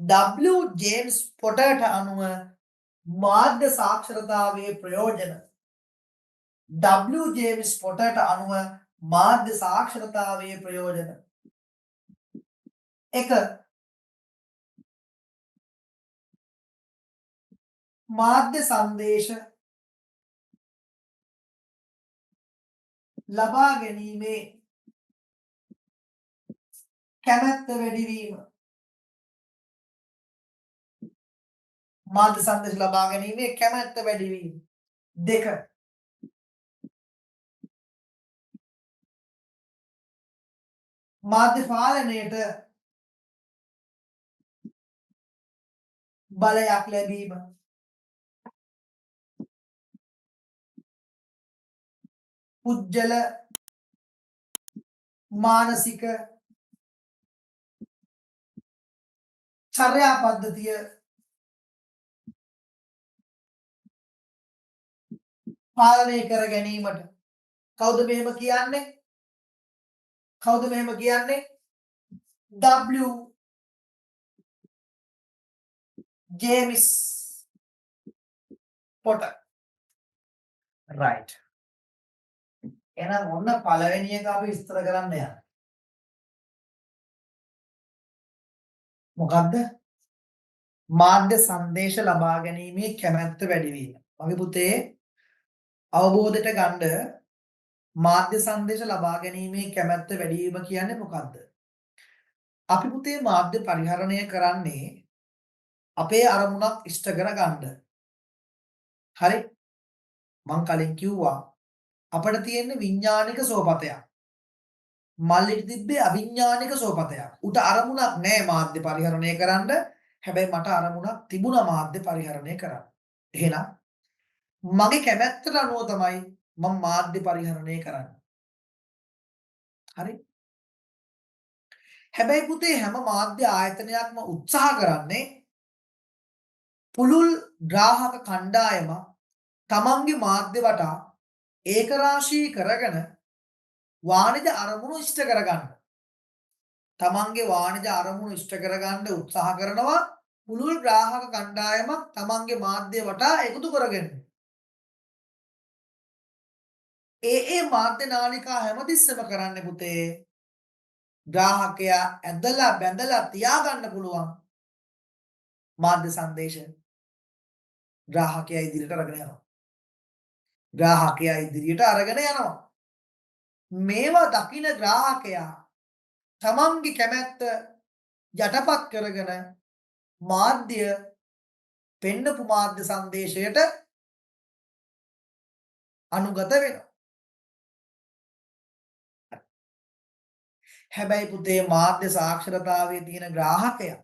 W James පොටර්ට අනුව මාධ්‍ය සාක්ෂරතාවයේ ප්‍රයෝජන. W ජේම්ස් පොටර්ට අනුව මාධ්‍ය සාක්ෂරතාවයේ ප්‍රයෝජන. 1. මාධ්‍ය සංදේශ ලබා ගැනීමේ කැමැත්ත වැඩිවීම. මාධ්‍ය සංදේශ ලබා ගැනීමේ කැමැත්ත වැඩිවීම. 2. මාධ්‍ය පාලනයට බලයක් ලැබීම. පුජ්‍යල මානසික චර්යා පද්ධතිය පාලනය කර ගැනීමට. කවුද මෙහෙම කියන්නේ? කවුද මෙහෙම කියන්නේ? W James Potter. right. එහෙනම් ඔන්න පළවෙනි එක අපි විස්තර කරන්න යනවා. මොකද්ද? මාධ්‍ය සංදේශ ලබා ගැනීමේ කැමැත්ත වැඩි වීම. මගේ පුතේ අවබෝධයට ගන්න මාධ්‍ය සංදේශ ලබා ගැනීමේ කැමැත්ත වැඩි වීම කියන්නේ මොකද්ද? අපි පුතේ මාධ්‍ය පරිහරණය කරන්නේ අපේ අරමුණක් ඉෂ්ට කරගන්න. හරි? මං කලින් කිව්වා අපිට තියෙන විඥානික සෝපතයක්. මල්ලිට තිබ්බේ අවිඥානික සෝපතයක්. උට අරමුණක් නැහැ මාධ්‍ය පරිහරණය කරන්න. හැබැයි මට අරමුණක් තිබුණා මාධ්‍ය පරිහරණය කරන්න. එහෙනම් මගේ කැමැත්තට අනුව තමයි මම මාධ්‍ය පරිහරණය කරන්නේ. හරි? හැබැයි පුතේ හැම මාධ්‍ය ආයතනයක්ම උත්සාහ කරන්නේ පුළුල් ග්‍රාහක කණ්ඩායම තමන්ගේ මාධ්‍ය වටා ඒකරාශී කරගෙන වාණිජ අරමුණු ඉෂ්ට කරගන්න. තමන්ගේ වාණිජ අරමුණු ඉෂ්ට කරගන්න උත්සාහ කරනවා පුළුල් ග්‍රාහක කණ්ඩායමක් තමන්ගේ මාධ්‍ය වටා එකතු කරගෙන. ඒ මාධ්‍ය නාලිකා හැමතිස්සෙම කරන්නේ පුතේ ග්‍රාහකයා ඇදලා බැඳලා තියාගන්න පුළුවන් මාධ්‍ය සංදේශ ග්‍රාහකයා ඉදිරියට අරගෙන යනවා. ග්‍රාහකයා ඉදිරියට අරගෙන යනවා. මේවා දකින ග්‍රාහකයා තමන්ගේ කැමැත්ත යටපත් කරගෙන මාධ්‍ය පෙන්නපු මාධ්‍ය සංදේශයට අනුගත වෙනවා. හැබැයි පුතේ මාධ්‍ය සාක්ෂරතාවයේ තියෙන ග්‍රාහකයා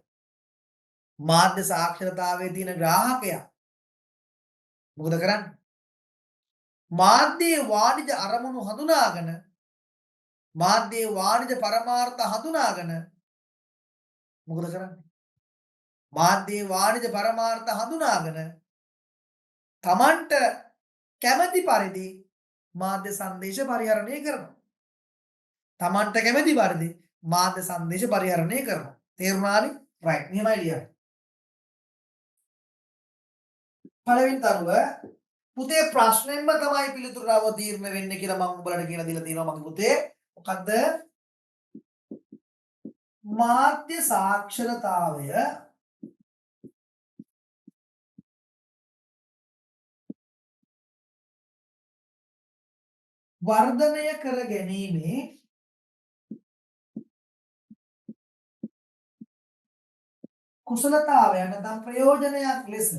මාධ්‍ය සාක්ෂරතාවයේ තියෙන ග්‍රාහකයා මොකද කරන්නේ? මාධ්‍යයේ වාණිජ අරමුණු හඳුනාගෙන මාධ්‍යයේ වාණිජ පරමාර්ථ හඳුනාගෙන මොකද කරන්නේ? මාධ්‍යයේ වාණිජ පරමාර්ථ හඳුනාගෙන තමන්ට කැමැති පරිදි මාධ්‍ය සංදේශ පරිහරණය කරනවා. තමන්ට කැමැති පරිදි මාධ්‍ය සංදේශ පරිහරණය කරනවා. තේරුණානේ? right. මෙහෙමයි ලියන්නේ. පළවෙනි තරුව පුතේ ප්‍රශ්නෙන්ම තමයි පිළිතුරු අවතීර්ණ වෙන්නේ කියලා මම උඹලට කියලා දීලා තියෙනවා මගේ පුතේ. මොකද්ද? මාධ්‍ය සාක්ෂරතාවය වර්ධනය කර ගැනීමේ කුසලතාවය නැත්නම් ප්‍රයෝජනයක් ලෙස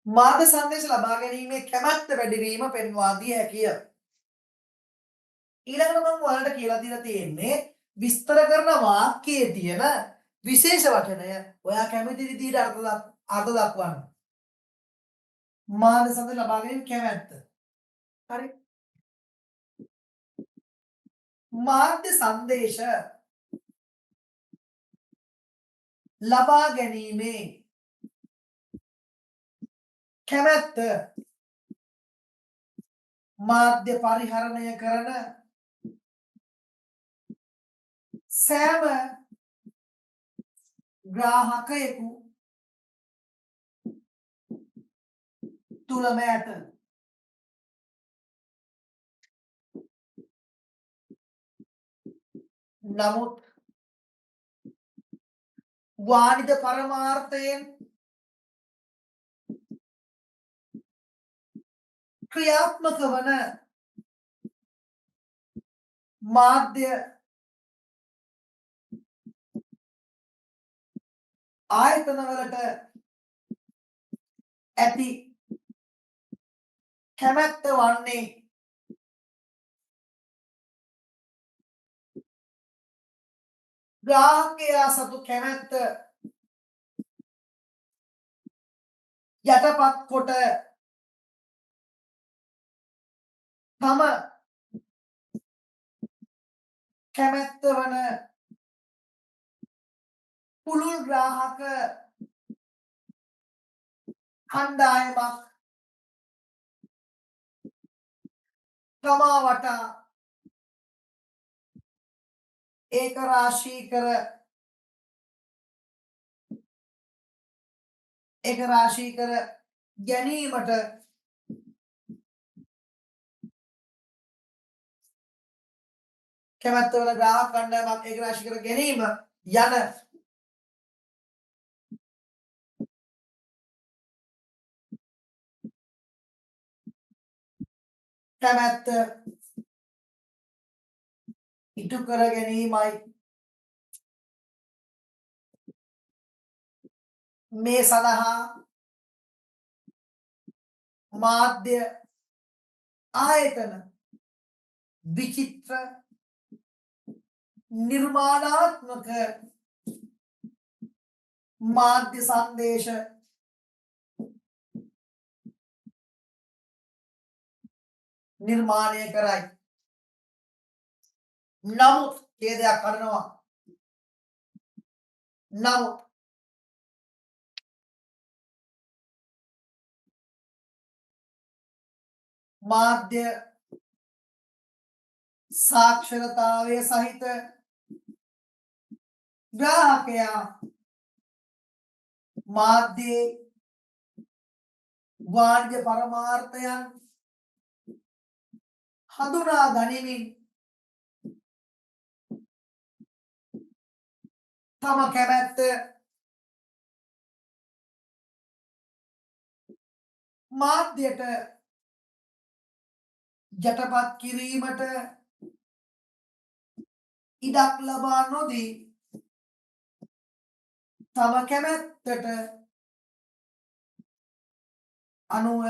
මාධ්‍ය සංදේශ ලබා ගැනීමේ කැමැත්ත වැඩි වීම පෙන්වා දිය හැකිය. ඊළඟට මම ඔයාලට කියලා දීලා තියෙන්නේ විස්තර කරන වාක්‍යයේ තියෙන විශේෂ වචනය ඔයා කැමති විදිහට අර්ථ දක්වන්න. මාධ්‍ය සංදේශ ලබා ගැනීම කැමැත්ත. හරි? මාධ්‍ය සංදේශ ලබා ගැනීමේ කැමැත්ත මාධ්‍ය පරිහරණය කරන සෑම ග්‍රාහකයෙකු තුළම ඇත. නමුත් වාණිජ පරමාර්ථයෙන් ක්‍රියාත්මක වන මාධ්‍ය ආයතනවලට ඇති කැමැත්ත වන්නේ ග්‍රාහකයා සතු කැමැත්ත යටපත් කොට තම කැමැත්ත වන පුළුල් ග්‍රාහක කණ්ඩායමක් තමා වටා ඒක රාශී කර ගැනීමට කැමැත්ත වන ග්‍රාහක කණ්ඩායමක් ඒක රාශී කර ගැනීම යන කැමැත්ත ඉටු කර ගැනීමයි මේ සඳහා මාධ්‍ය ආයතන විචිත්‍ර නිර්මාණාත්මක මාධ්‍ය සංදේශ නිර්මාණය කරයි. නමුත් ඛේදයක් කරනවා. නමුත් මාධ්‍ය සාක්ෂරතාවය සහිත ග්‍රාහකයා මාධ්‍යයේ වාණිජ පරමාර්ථයන් හඳුනා ගනිමින් තම කැමැත්ත මාධ්‍යයට යටපත් කිරීමට ඉඩක් ලබා නොදී තම කැමැත්තට අනුව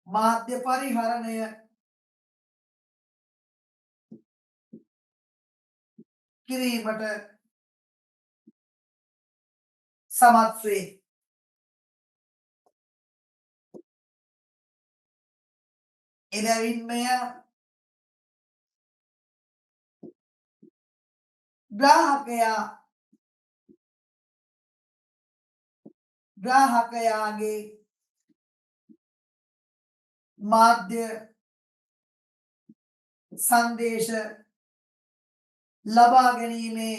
මාධ්‍ය පරිහරණය කිරීමට සමත් වේ. එබැවින් මෙය ග්‍රාහකයාගේ මාධ්‍ය සංදේශ ලබා ගැනීමේ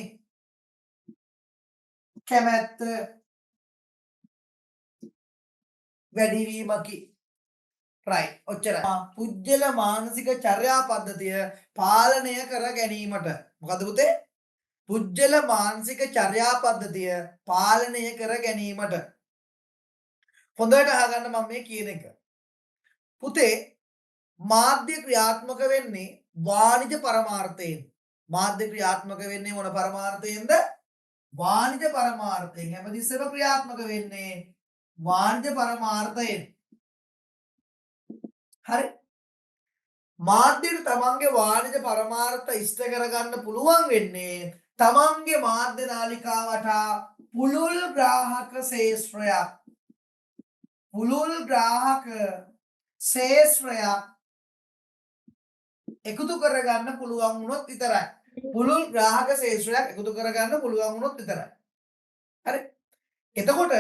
කැමැත්ත වැඩිවීමකි. right ඔච්චරයි. පුජ්‍යල මානසික චර්යා පද්ධතිය පාලනය කර ගැනීමට මොකද පුතේ? පුජ්‍යල මානසික චර්යා පද්ධතිය පාලනය කර ගැනීමට හොඳට අහගන්න මම මේ කියන එක. පුතේ මාධ්‍ය ක්‍රියාත්මක වෙන්නේ වාණිජ පරමාර්ථයෙන්. මාධ්‍ය ක්‍රියාත්මක වෙන්නේ මොන පරමාර්ථයෙන්ද? වාණිජ පරමාර්ථයෙන්. හැමතිස්සෙම ක්‍රියාත්මක වෙන්නේ වාණිජ පරමාර්ථයෙන්. හරි. මාධ්‍යට තමන්ගේ වාණිජ පරමාර්ථ ඉෂ්ට කරගන්න පුළුවන් වෙන්නේ තමන්ගේ මාධ්‍ය නාලිකාව වටා පුළුල් ග්‍රාහක ශේෂ්ත්‍රයක් එකතු කරගන්න පුළුවන් වුණොත් විතරයි. පුළුල් ග්‍රාහක ශේෂ්ත්‍රයක් එකතු කරගන්න පුළුවන් වුණොත් විතරයි. හරි. එතකොට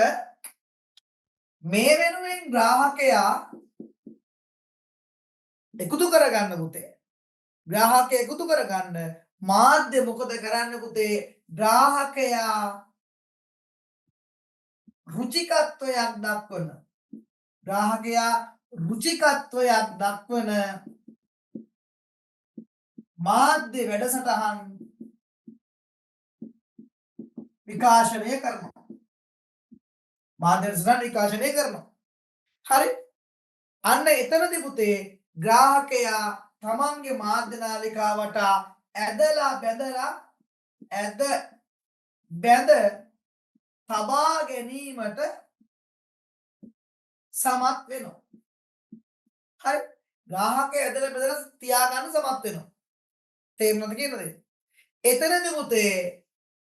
මේ වෙනුවෙන් ග්‍රාහකයා එකතු කරගන්න පුතේ. ග්‍රාහකය එකතු කරගන්න මාධ්‍ය මොකද කරන්න පුතේ? ග්‍රාහකයා රුචිකත්වයක් දක්වන ග්‍රාහකයා රුචිකත්වයක් දක්වන මාධ්‍ය වැඩසටහන් විකාශනය කරනවා. මාධ්‍ය වැඩසටහන් විකාශනය කරනවා. හරි? අන්න එතනදී පුතේ ග්‍රාහකයා තමන්ගේ මාධ්‍ය නාලිකාවට ඇද බැඳ තබා ගැනීමට සමත් වෙනවා. හරි? ග්‍රාහකයා ඇදලා බැඳලා තියාගන්න සමත් වෙනවා. තේරුණාද කියන දේ? එතනදී පුතේ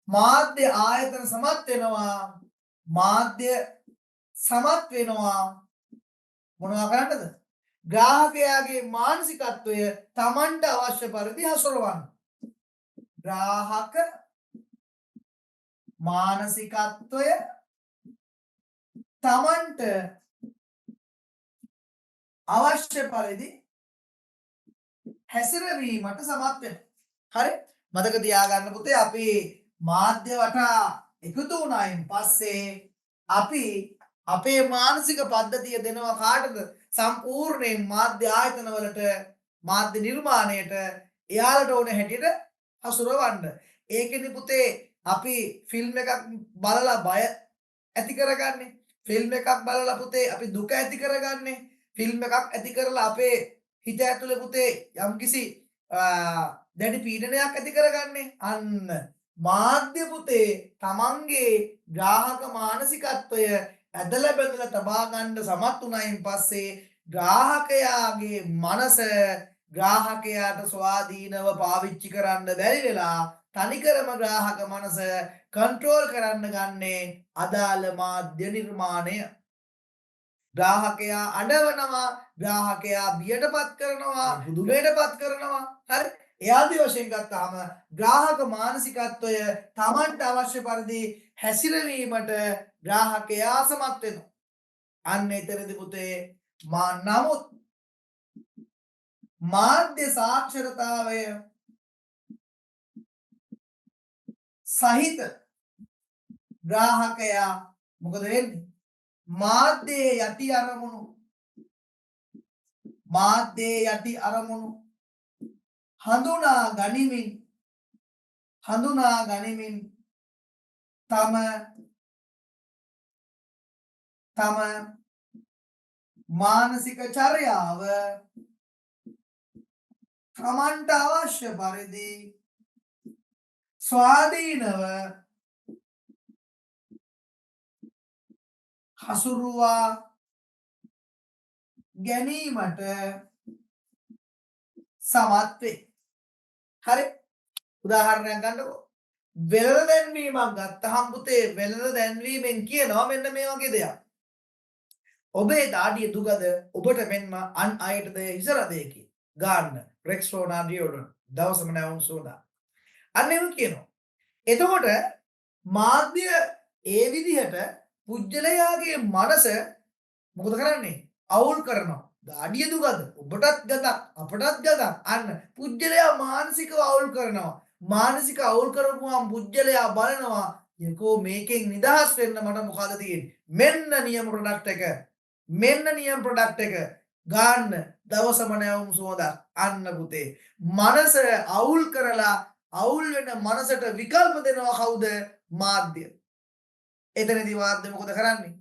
මාධ්‍ය ආයතන සමත් වෙනවා. මාධ්‍ය සමත් වෙනවා මොනවා කරන්නද? ග්‍රාහකයාගේ මානසිකත්වය Tamanට අවශ්‍ය පරිදි හසුරවන්න. ග්‍රාහක මානසිකත්වය Tamanට අවශ්‍ය පරිදි හැසිරවීමට සමත් වෙනවා. හරි? මතක තියාගන්න පුතේ අපි මාධ්‍ය වටා එකතු වුණායින් පස්සේ අපි අපේ මානසික පද්ධතිය දෙනවා කාටද? සම්පූර්ණයෙන් මාධ්‍ය ආයතන වලට මාධ්‍ය නිර්මාණයට එයාලට ඕන හැටියට හසුරවන්න. ඒකෙදි පුතේ අපි ෆිල්ම් එකක් බලලා බය ඇති කරගන්නේ. ෆිල්ම් එකක් බලලා පුතේ අපි දුක ඇති කරගන්නේ. ෆිල්ම් එකක් ඇති කරලා අපේ හිත ඇතුලේ පුතේ යම්කිසි දැඩි පීඩනයක් ඇති කරගන්නේ. අන්න මාධ්‍ය පුතේ තමන්ගේ ග්‍රාහක මානසිකත්වය ඇදලා බැඳලා තබා ගන්න සමත් වුණයින් පස්සේ ග්‍රාහකයාගේ මනස ග්‍රාහකයාට ස්වාධීනව පාවිච්චි කරන්න බැරි වෙලා තනිකරම ග්‍රාහක මනස කන්ට්‍රෝල් කරන්න ගන්නේ අදාළ මාධ්‍ය නිර්මාණය. ග්‍රාහකයා අඬවනවා, ග්‍රාහකයා බියටපත් කරනවා, දුකටපත් කරනවා. හරි? එයාදී වශයෙන් ගත්තාම ග්‍රාහක මානසිකත්වය Tamanට අවශ්‍ය පරිදි හැසිරවීමට ග්‍රාහකයා සමත් වෙනවා. අන්න එතරම්දී පුතේ නමුත් මාධ්‍ය සාක්ෂරතාවය සහිත ග්‍රාහකයා මොකද වෙන්නේ? මාධ්‍යයේ යටි අරමුණු හඳුනා ගනිමින් තම මානසික චර්යාව තමන්ට අවශ්‍ය පරිදි ස්වාධීනව හසුරුවා ගැනීමට සමත් වේ. හරි? උදාහරණයක් ගන්නකො. වෙළඳ දැන්වීමක් ගත්තහම පුතේ වෙළඳ දැන්වීමෙන් කියනවා මෙන්න මේ වගේ දෙයක්. ඔබේ දාඩිය දුගද ඔබට මෙන්ම අන් අයටද හිස රදයකි. ගන්න රෙක්ස්ට්‍රෝනා ඩියෝඩරන්ට් දවසම නැවුම් සෝදා. අන්න එහෙම කියනවා. එතකොට මාධ්‍ය ඒ විදිහට පුජ්‍යලයාගේ මනස මොකද කරන්නේ? අවුල් කරනවා. දාඩිය දුගද ඔබටත් ගතක් අපටත් ගතක්. අන්න පුජ්‍යලයා මානසිකව අවුල් කරනවා. මානසික අවුල් කරපුවාම පුජ්‍යලයා බලනවා යකෝ මේකෙන් නිදහස් වෙන්න මට මොකද තියෙන්නේ? මෙන්න නියම ප්‍රොඩක්ට් එක. මෙන්න නියම ප්‍රොඩක්ට් එක ගන්න දවසම නැවුම් සුවඳක්. අන්න පුතේ මනස අවුල් කරලා අවුල් වෙන මනසට විකල්ප දෙනවා කවුද? මාධ්‍ය. එතනදී මාධ්‍ය මොකද කරන්නේ?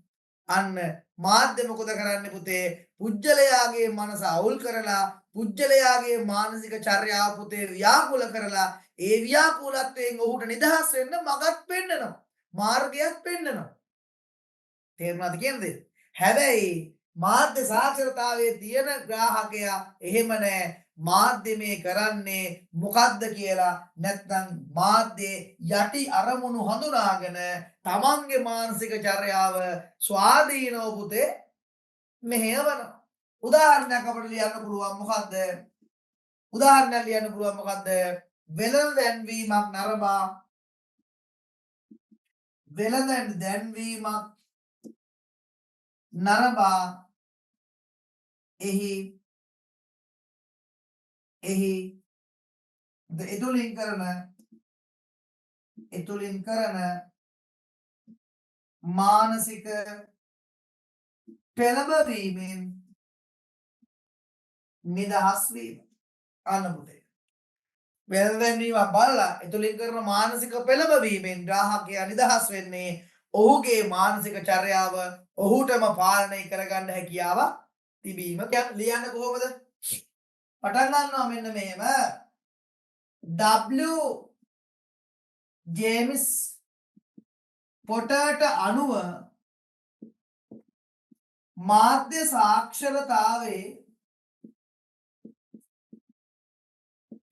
අන්න මාධ්‍ය මොකද කරන්නේ පුතේ? පුජ්‍යලයාගේ මනස අවුල් කරලා පුජ්‍යලයාගේ මානසික චර්යාව පුතේ ව්‍යාකූල කරලා ඒ ව්‍යාකූලත්වයෙන් ඔහුට නිදහස් වෙන්න මගක් පෙන්නනවා. මාර්ගයක් පෙන්නනවා. තේරුණාද කියන්නේ? හැබැයි මාධ්‍ය සාක්ෂරතාවයේ තියෙන ග්‍රාහකයා එහෙම නැහැ. මාධ්‍ය මේ කරන්නේ මොකද්ද කියලා නැත්නම් මාධ්‍යයේ යටි අරමුණු හඳුනාගෙන තමන්ගේ මානසික චර්යාව ස්වාධීනව පුතේ මෙහෙයවනවා. උදාහරණයක් අපිට ලියන්න පුළුවන් මොකද්ද? උදාහරණයක් ලියන්න පුළුවන් මොකද්ද? වෙළඳ දැන්වීමක් නරඹා වෙළඳ දැන්වීමක් නරඹා එහි එහි එතුලින් කරන මානසික පෙළඹවීමෙන් නිදහස් වීම. අන්න පුතේ. වෙළඳැන්වීමක් බලලා එතුලින් කරන මානසික පෙළඹවීමෙන් ග්‍රාහකයා නිදහස් වෙන්නේ ඔහුගේ මානසික චර්යාව ඔහුටම පාලනය කරගන්න හැකියාව තිබීම. ලියන්න කොහොමද? පටන් ගන්නවා මෙන්න මෙහෙම. W ජේම්ස් පොටර්ට අනුව මාධ්‍ය සාක්ෂරතාවේ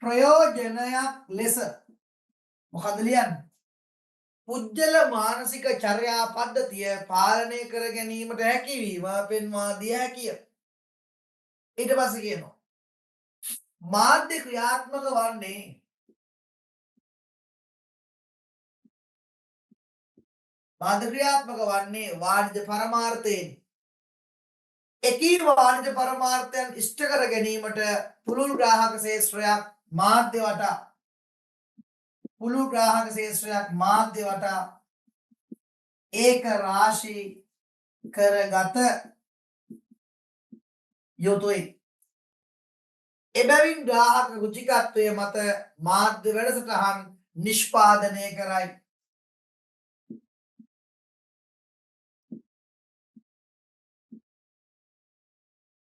ප්‍රයෝජනයක් ලෙස මොකද ලියන්නේ? පුජ්‍යල මානසික චර්යා පද්ධතිය පාලනය කර ගැනීමට හැකියවීම පෙන්වා දිය හැකිය. ඊට පස්සේ කියනවා මාධ්‍ය ක්‍රියාත්මක වන්නේ වාණිජ පරමාර්ථයෙන්. එකී වාණිජ පරමාර්ථයන් ඉෂ්ට කර ගැනීමට පුළුල් ග්‍රාහක ශේෂ්ත්‍රයක් මාධ්‍ය වටා ඒක රාශී කරගත යුතුයි. එබැවින් ග්‍රාහක රුචිකත්වය මත මාධ්‍ය වැඩසටහන් නිෂ්පාදනය කරයි.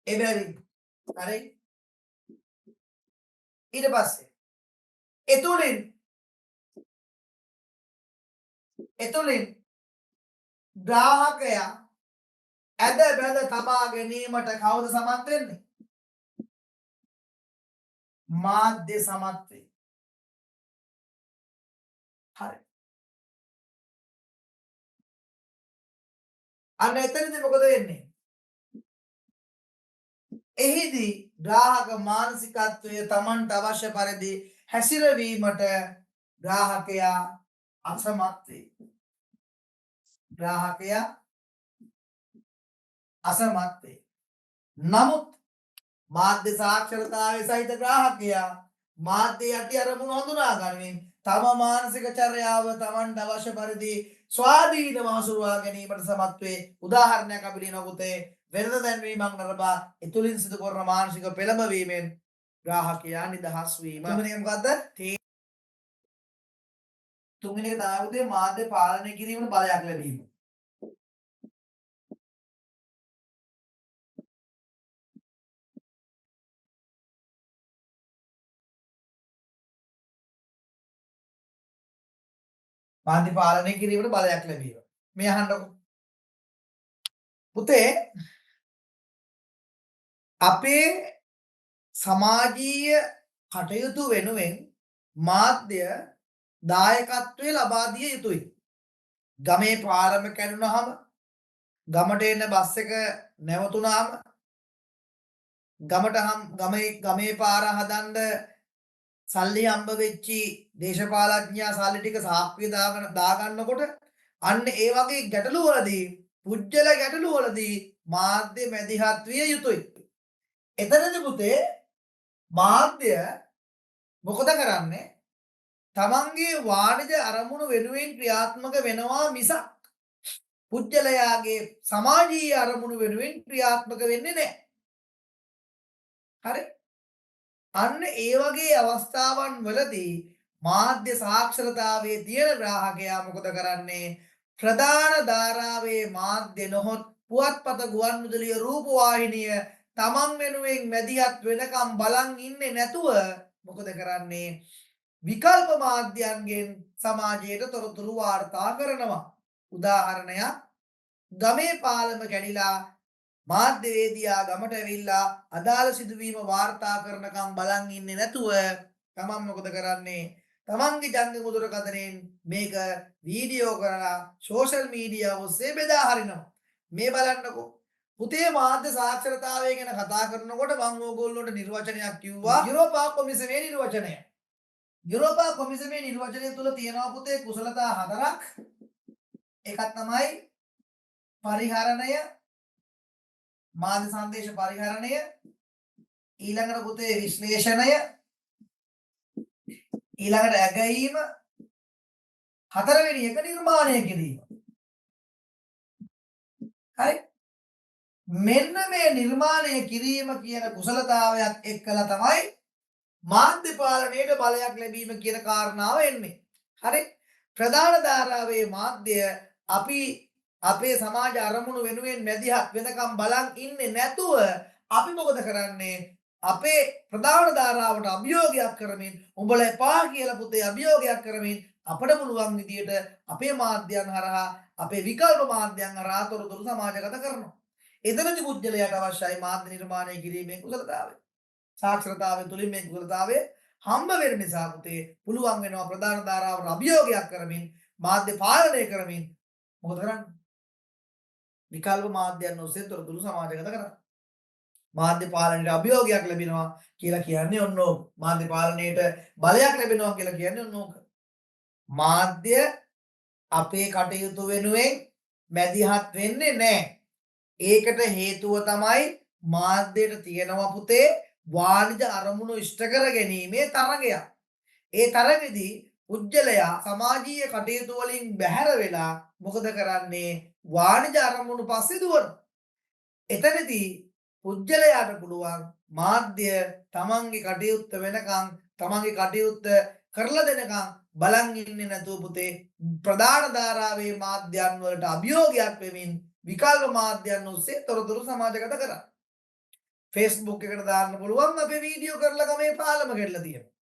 එබැවින් හරි. ඊට පස්සේ එතුලින් ග්‍රාහකයා ඇද බැඳ තබා ගැනීමට කවුද සමත් වෙන්නේ? මාධ්‍ය සමත් වේ. හරි. අන්න එතනදී මොකද වෙන්නේ? එහිදී ග්‍රාහක මානසිකත්වය Tamanට අවශ්‍ය පරිදි හැසිරවීමට ග්‍රාහකයා අසමත් වේ. නමුත් මාධ්‍ය සාක්ෂරතාවේ සහිත ග්‍රාහකයා මාධ්‍ය යටි අරමුණු හඳුනා ගනිමින් තම මානසික චර්යාව Tamanට අවශ්‍ය පරිදි ස්වාධීනව හසුරුවා ගැනීමට සමත් වේ. උදාහරණයක් අපි ලියනවා පුතේ. වෙළඳ දැන්වීමක් නරඹා එතුලින් සිදු කරන මානසික පෙළඹවීමෙන් ග්‍රාහකයා නිදහස් වීම. තුන්වෙනි එක මොකද්ද? තුන්වෙනි එක තමයි පුතේ මාධ්‍ය පාලනය කිරීමට බලයක් ලැබීම. මාධ්‍ය පාලනය කිරීමට බලයක් ලැබීම. මේ අහන්නකො. පුතේ අපේ සමාජීය කටයුතු වෙනුවෙන් මාධ්‍ය දායකත්වය ලබා දිය යුතුයි. ගමේ පාරම කැඩුනහම, ගමට එන බස් එක නැවතුනහම, ගමේ පාර හදන්න සල්ලි හම්බ වෙච්චි දේශපාලඥයා සල්ලි ටික සාක්කුවේ දාගන්නකොට අන්න ඒ වගේ ගැටලුවලදී පුජ්‍යල ගැටලුවලදී මාධ්‍ය මැදිහත් විය යුතුයි. එතනදී පුතේ මාධ්‍ය මොකද කරන්නේ? තමන්ගේ වාණිජ අරමුණු වෙනුවෙන් ක්‍රියාත්මක වෙනවා මිසක් පුජ්‍යලයාගේ සමාජීය අරමුණු වෙනුවෙන් ක්‍රියාත්මක වෙන්නේ නැහැ. හරි? අන්න ඒ වගේ අවස්ථාවන් වලදී මාධ්‍ය සාක්ෂරතාවයේ තියෙන ග්‍රාහකයා මොකද කරන්නේ? ප්‍රධාන ධාරාවේ මාධ්‍ය නොහොත් පුවත්පත ගුවන්විදුලිය රූපවාහිනිය තමන් වෙනුවෙන් මැදිහත් වෙනකම් බලන් ඉන්නේ නැතුව මොකද කරන්නේ? විකල්ප මාධ්‍යයන්ගෙන් සමාජයට තොරතුරු වාර්තා කරනවා. උදාහරණයක් ගමේ පාලම කැඩිලා මාධ්‍යවේදියා ගමට ඇවිල්ලා අදාළ සිදුවීම වාර්තා කරනකම් බලන් ඉන්නේ නැතුව තමන් මොකද කරන්නේ? තමන්ගේ ජංගම දුරකථනයෙන් මේක වීඩියෝ කරලා සෝෂල් මීඩියා ඔස්සේ බෙදා හරිනවා. මේ බලන්නකෝ. පුතේ මාධ්‍ය සාක්ෂරතාවය ගැන කතා කරනකොට මම ඕගොල්ලන්ට නිර්වචනයක් කිව්වා. යුරෝපා කොමිසමේ නිර්වචනය. යුරෝපා කොමිසමේ නිර්වචනය තුල තියෙනවා පුතේ කුසලතා හතරක්. එකක් තමයි පරිහරණය, මාධ්‍ය සංදේශ පරිහරණය, ඊළඟට පුතේ විශ්ලේෂණය, ඊළඟට ඇගීම හතරවෙනි එක නිර්මාණය කිරීම. හරි. මෙන්න මේ නිර්මාණය කිරීම කියන කුසලතාවයක් එක්කලා තමයි මාධ්‍ය පාලනයට බලයක් ලැබීම කියන කාරණාව එන්නේ. හරි. ප්‍රධාන ධාරාවේ මාධ්‍ය අපි අපේ සමාජ අරමුණු වෙනුවෙන් මැදිහත් වෙනකම් බලන් ඉන්නේ නැතුව අපි මොකද කරන්නේ? අපේ ප්‍රධාන ධාරාවට අභියෝගයක් කරමින් උඹලා එපා කියලා පුතේ අභියෝගයක් කරමින් අපිට පුළුවන් විදියට අපේ මාධ්‍යයන් හරහා අපේ විකල්ප මාධ්‍යයන් හරහා තොරතුරු සමාජගත කරනවා. එතනදි පුජ්‍යලයට අවශ්‍යයි මාධ්‍ය නිර්මාණය කිරීමේ කුසලතාවය. සාක්ෂරතාවය තුළින් මේ කුසලතාවය හම්බ වෙන නිසා පුතේ පුළුවන් වෙනවා ප්‍රධාන ධාරාවට අභියෝගයක් කරමින් මාධ්‍ය පාලනය කරමින් මොකද කරන්නේ? විකල්ප මාධ්‍යයන් ඔස්සේ තොරතුරු සමාජගත කරන්න. මාධ්‍ය පාලනයට අභියෝගයක් ලැබෙනවා කියලා කියන්නේ ඔන්න ඕක. මාධ්‍ය පාලනයට බලයක් ලැබෙනවා කියලා කියන්නේ ඔන්න ඕක. මාධ්‍ය අපේ කටයුතු වෙනුවෙන් මැදිහත් වෙන්නේ නැහැ. ඒකට හේතුව තමයි මාධ්‍යයට තියෙනවා පුතේ වාණිජ අරමුණු ඉෂ්ට කර ගැනීමේ තරගයක්. ඒ තරගෙදී පුජ්‍යලයා සමාජීය කටයුතු වලින් බැහැර වෙලා මොකද කරන්නේ? වාණිජ අරමුණු පස්සේ දුවනවා. එතනදී පුජ්‍යලයාට පුළුවන් මාධ්‍ය තමන්ගේ කටයුත්ත වෙනකන් තමන්ගේ කටයුත්ත කරලා දෙනකන් බලන් ඉන්නේ නැතුව පුතේ ප්‍රධාන ධාරාවේ මාධ්‍යයන් වලට අභියෝගයක් වෙමින් විකල්ප මාධ්‍යයන් ඔස්සේ තොරතුරු සමාජගත කරා. Facebook එකට දාන්න පුළුවන් අපේ වීඩියෝ කරලා ගමේ පාලම ගෙඩලා තියෙනවා.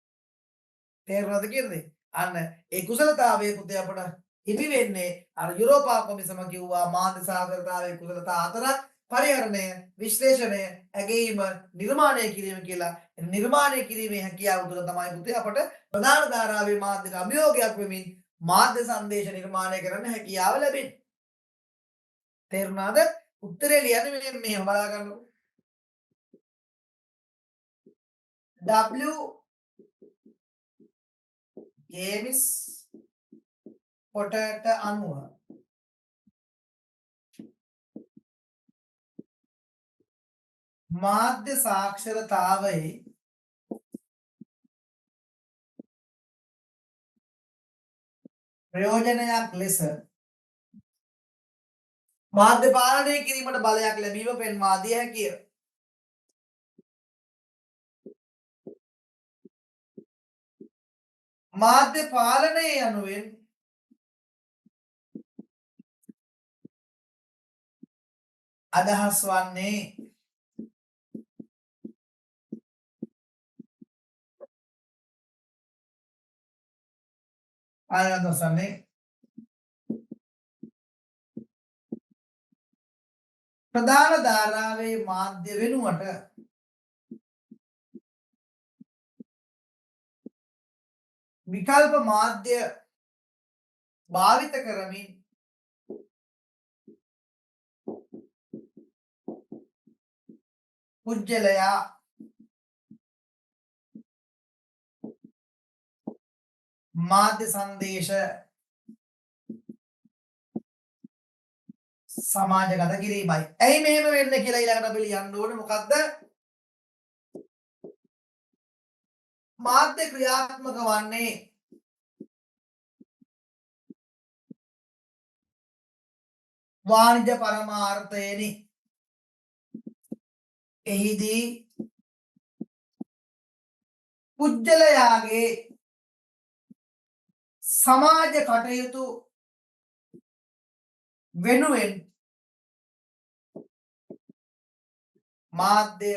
තේරුණාද කියන්නේ? අන්න ඒ කුසලතාවයේ පුතේ අපට හිමි වෙන්නේ අර යුරෝපා කොමිසම කිව්වා මාධ්‍ය සාගරතාවයේ කුසලතා හතරක් පරිහරණය, විශ්ලේෂණය, ඇගීම, නිර්මාණය කිරීම කියලා. නිර්මාණය කිරීමේ හැකියාව තුළ තමයි පුතේ අපට ප්‍රධාන ධාරාවේ මාධ්‍යට අභියෝගයක් වෙමින් මාධ්‍ය සංදේශ නිර්මාණය කරන්න හැකියාව ලැබෙන්නේ. තේරුණාද? උත්තරේ ලියන්නේ මෙහෙම බලා ගන්නකො. W ගේමිස් පොටට අනුව මාධ්‍ය සාක්ෂරතාවයේ ප්‍රයෝජනයක් ලෙස මාධ්‍ය පාලනය කිරීමට බලයක් ලැබීම පෙන්වා දිය හැකිය. මාධ්‍ය පාලනය යනුවෙන් අදහස් වන්නේ ප්‍රධාන ධාරාවේ මාධ්‍ය වෙනුවට විකල්ප මාධ්‍ය භාවිත කරමින් පුජ්‍යලයා මාධ්‍ය සංදේශ සමාජගත කිරීමයි. ඇයි මෙහෙම වෙන්නේ කියලා ඊළඟට අපි ලියන්න ඕනේ මොකද්ද? මාධ්‍ය ක්‍රියාත්මක වන්නේ වාණිජ පරමාර්ථයෙනි. එහිදී පුජ්‍යලයාගේ සමාජ කටයුතු වෙනුවෙන් මාධ්‍ය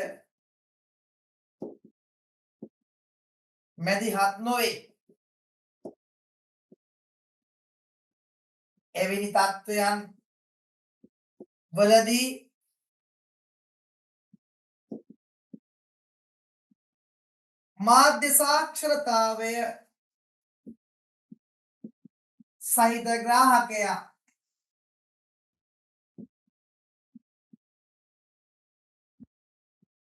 මැදිහත් නොවේ. එවැනි තත්ත්වයන් වලදී මාධ්‍ය සාක්ෂරතාවය සහිත ග්‍රාහකයා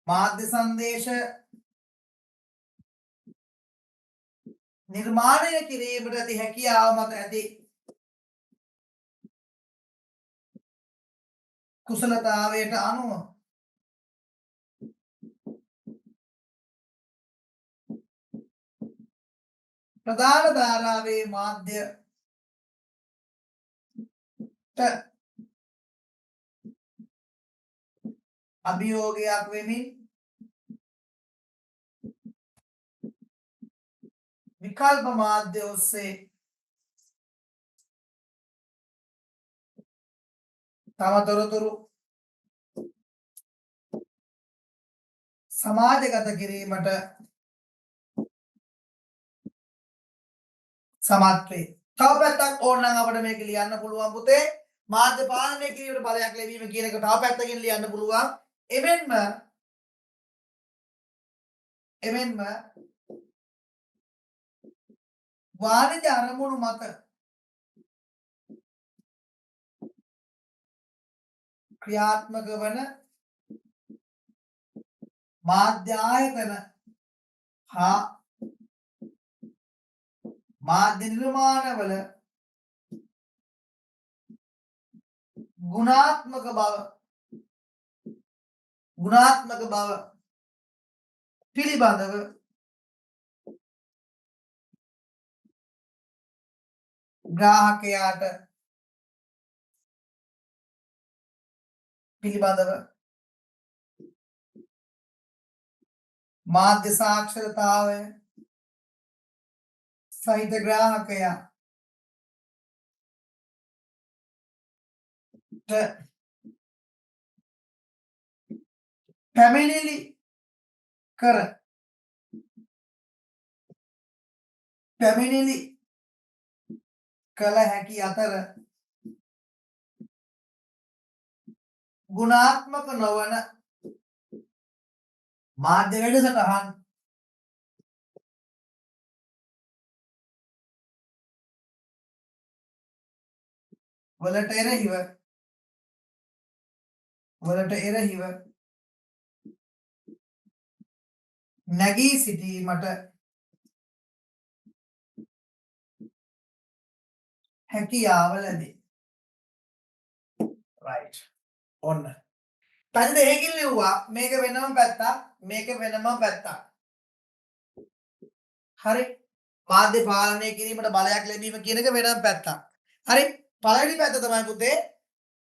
මාධ්‍ය සංදේශ නිර්මාණය කිරීමට ඇති හැකියාව මත ඇති කුසලතාවයට අනුව ප්‍රධාන ධාරාවේ මාධ්‍යට අභියෝගයක් වෙමින් විකල්ප මාධ්‍ය ඔස්සේ තම තොරතුරු සමාජගත කිරීමට සමත් වේ. තව පැත්තක් ඕනනම් අපිට මේක ලියන්න පුළුවන් පුතේ. මාධ්‍ය පාලනය කිරීමට බලයක් ලැබීම කියන එක තව පැත්තකින් ලියන්න පුළුවන්. එමෙන්ම වාණිජ අරමුණු මත ක්‍රියාත්මක වන මාධ්‍ය ආයතන හා මාධ්‍ය නිර්මාණවල ගුණාත්මක බව පිළිබඳව ග්‍රාහකයාට මාධ්‍ය සාක්ෂරතාවය සහිත ග්‍රාහකයා පැමිණිලි කළ හැකි අතර ගුණාත්මක නොවන මාධ්‍ය වැඩසටහන් වලට එරෙහිව නැගී සිටීමට හැකියාව ලැබේ. right. ඔන්න. පැති දෙකකින් ලිව්වා. මේක වෙනම පැත්තක්, මේක වෙනම පැත්තක්. හරි. මාධ්‍ය පාලනය කිරීමට බලයක් ලැබීම කියන එක වෙනම පැත්තක්. හරි. පළවෙනි පැත්ත තමයි පුතේ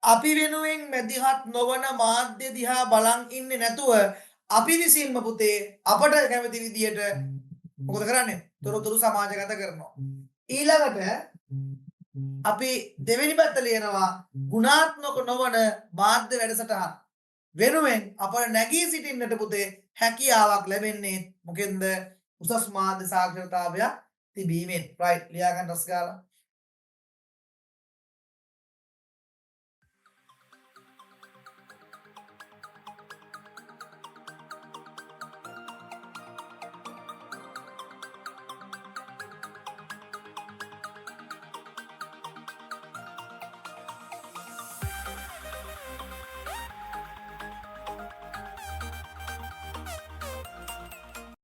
අපි වෙනුවෙන් මැදිහත් නොවන මාධ්‍ය දිහා බලන් ඉන්නේ නැතුව අපි විසින්ම පුතේ අපට කැමති විදියට මොකද කරන්නේ? තොරතුරු සමාජගත කරනවා. ඊළඟට අපි දෙවෙනි පැත්ත ලියනවා ගුණාත්මක නොවන මාධ්‍ය වැඩසටහන් වෙනුවෙන් අපට නැගී සිටින්නට පුතේ හැකියාවක් ලැබෙන්නේ මොකෙන්ද? උසස් මාධ්‍ය සාක්ෂරතාවය තිබීමෙන්. right ලියා ගන්න රස ගාලා